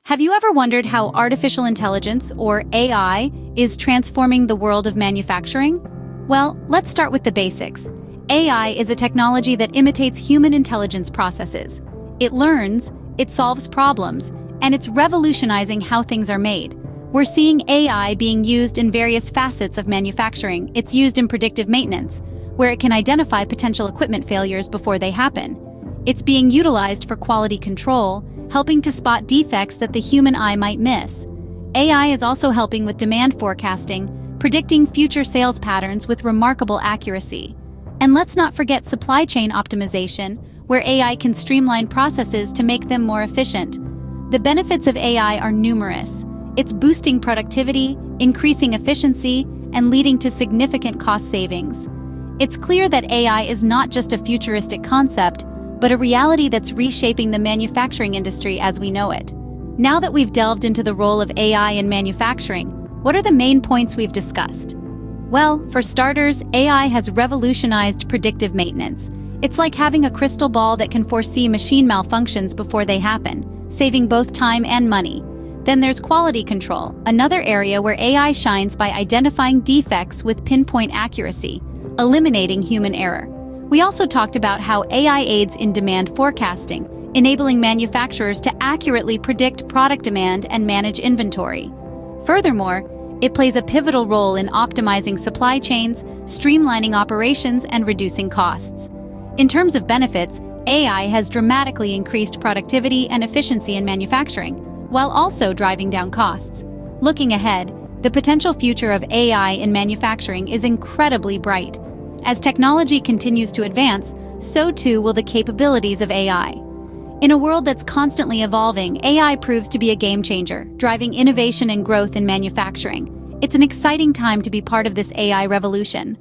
Have you ever wondered how artificial intelligence, or AI, is transforming the world of manufacturing? Well, let's start with the basics. AI is a technology that imitates human intelligence processes. It learns, it solves problems, and it's revolutionizing how things are made. We're seeing AI being used in various facets of manufacturing. It's used in predictive maintenance, where it can identify potential equipment failures before they happen. It's being utilized for quality control, helping to spot defects that the human eye might miss. AI is also helping with demand forecasting, predicting future sales patterns with remarkable accuracy. And let's not forget supply chain optimization, where AI can streamline processes to make them more efficient. The benefits of AI are numerous. It's boosting productivity, increasing efficiency, and leading to significant cost savings. It's clear that AI is not just a futuristic concept, but a reality that's reshaping the manufacturing industry as we know it. Now that we've delved into the role of AI in manufacturing, what are the main points we've discussed? Well, for starters, AI has revolutionized predictive maintenance. It's like having a crystal ball that can foresee machine malfunctions before they happen, saving both time and money. Then there's quality control, another area where AI shines by identifying defects with pinpoint accuracy, eliminating human error. We also talked about how AI aids in demand forecasting, enabling manufacturers to accurately predict product demand and manage inventory. Furthermore, it plays a pivotal role in optimizing supply chains, streamlining operations, and reducing costs. In terms of benefits, AI has dramatically increased productivity and efficiency in manufacturing, while also driving down costs. Looking ahead, the potential future of AI in manufacturing is incredibly bright. As technology continues to advance, so too will the capabilities of AI. In a world that's constantly evolving, AI proves to be a game changer, driving innovation and growth in manufacturing. It's an exciting time to be part of this AI revolution.